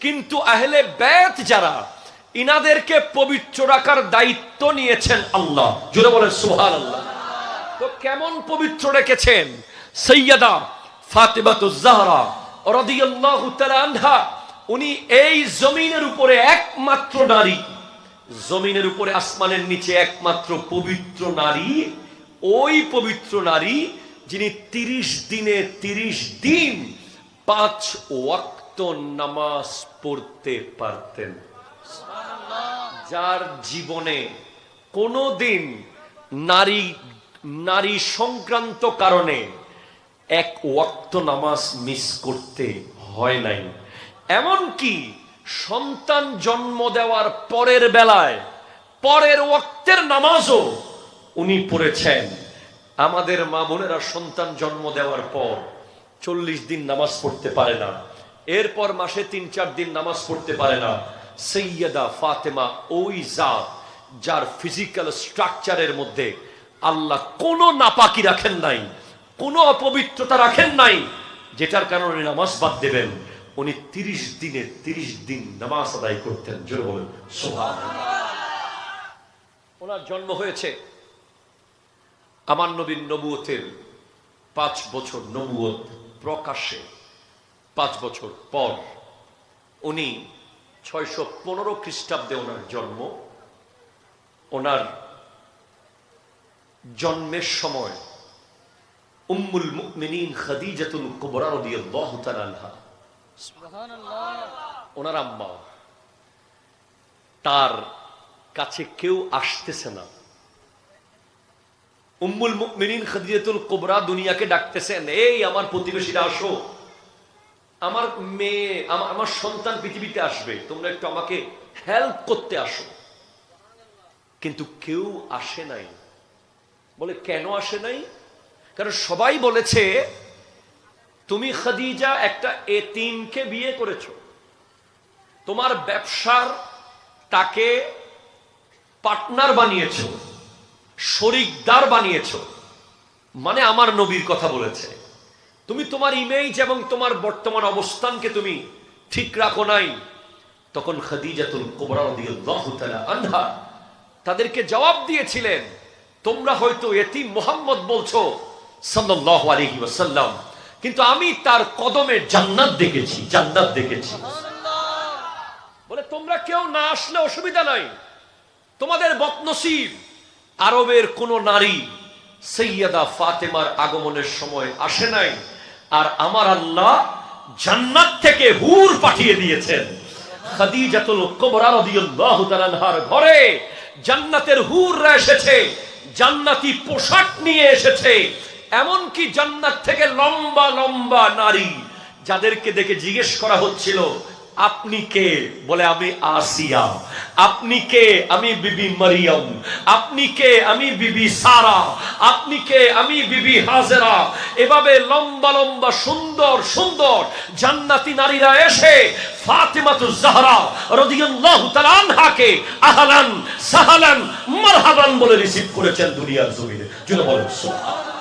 কিন্তু আহলে বাইত যারা, ইনাদেরকে পবিত্র রাখার দায়িত্ব নিয়েছেন আল্লাহ। জোরে বলেন সুবহানাল্লাহ। তো কেমন পবিত্র রেখেছেন? সাইয়্যিদা ফাতিমাতুজ জাহরা রাদিয়াল্লাহু তাআলা আনহা, উনি এই জমিনের উপরে একমাত্র নারী, জমিনের উপরে আসমানের নিচে একমাত্র পবিত্র নারী, ওই পবিত্র নারী যিনি 30 দিনে 30 দিন 5 ওয়াক্ত নামাজ পড়তে পারতেন, যার জীবনে কোনোদিন নারী সংক্রান্ত কারণে এক ওয়াক্ত নামাজ মিস করতে হয় নাই। এমনকি সন্তান জন্ম দেওয়ার পরের বেলায় পরের ওয়াক্তের নামাজও উনি পড়েছেন। আমাদের মা বোনেরা সন্তান জন্ম দেওয়ার পর 40 দিন নামাজ পড়তে পারে না, এরপর মাসে 3-4 দিন নামাজ পড়তে পারে না। সাইয়্যিদা ফাতেমা ওই জাত যার ফিজিক্যাল স্ট্রাকচারের মধ্যে আল্লাহ কোনো নাপাকি রাখেন নাই, কোনো অপবিত্রতা রাখেন নাই, যেটার কারণে নামাজ বাদ দেবেন। উনি 30 দিনে 30 দিন নামাজ আদায় করতেন। জোরে বলেন সুবহানাল্লাহ। ওনার জন্ম হয়েছে আমার নবীর নবুয়তের 5 বছর, নবুয়ত প্রকাশ্যে 5 বছর পর। উনি 615 খ্রিস্টাব্দে ওনার জন্ম। ওনার জন্মের সময় উম্মুল মুমিনিন খাদিজাতুল কুবরা রাদিয়াল্লাহু তাআলা আনহা, সুবহানাল্লাহ, ওনার আম্মা, তার কাছে কেউ আসতেছে না। উম্মুল মুমিনিন খাদিজাতুল কুবরা দুনিয়াকে ডাকতেছেন, এই আমার প্রতিবেশীরা আসো, আমার মেয়ে, আমার সন্তান পৃথিবীতে আসবে, তোমরা একটু আমাকে হেল্প করতে আসো। কিন্তু কেউ আসে নাই। বলে কেন আসে নাই? কারণ সবাই বলেছে তুমি খাদিজা একটা এতিমকে বিয়ে করেছো, তোমার ব্যবসার তাকে পার্টনার বানিয়েছো, শরিকদার বানিয়েছো, মানে আমার নবীর কথা বলেছে। তুমি তোমার ইমেজ এবং তোমার বর্তমান অবস্থানকে তুমি ঠিক রাখো নাই। তখন খাদিজাতুল কুবরা রাদিয়াল্লাহু তাআলা আনহা তাদেরকে জবাব দিয়েছিলেন, তোমরা হয়তো এতিম মুহাম্মদ বলছো সাল্লাল্লাহু আলাইহি ওয়াসাল্লাম, কিন্তু আমি তার কদমে জান্নাত দেখেছি, জান্নাত দেখেছি। বলে তোমরা কেউ না আসলে অসুবিধা নাই, তোমাদের বদনসিব আরবের কোন নারী সাইয়্যিদা ফাতেমার আগমনের সময় আসে নাই, আর আমার আল্লাহ জান্নাত থেকে হুর পাঠিয়ে দিয়েছেন। খাদিজাতুল কুবরা রাদিয়াল্লাহু তাআলা আনহার ঘরে জান্নাতের হুররা এসেছে, জান্নাতি পোশাক নিয়ে এসেছে, এমনকি জান্নাত থেকে লম্বা লম্বা নারী, যাদেরকে দেখে জিজ্ঞেস করা হচ্ছিল আপনি কে? বলে আমি আসিয়া। আপনি কে? আমি বিবি মারিয়াম। আপনি কে? আমি বিবি সারা। আপনি কে? আমি বিবি হাজেরা। এভাবে লম্বা লম্বা সুন্দর সুন্দর জান্নাতি নারীরা এসে ফাতিমাতুজ জাহরা রাদিয়াল্লাহু তাআলা আনহাকে আহলান সাহলান মারহাবান বলে রিসিভ করেছেন দুনিয়ার জমিনে। জুড়ে বলেন সুবহানাল্লাহ।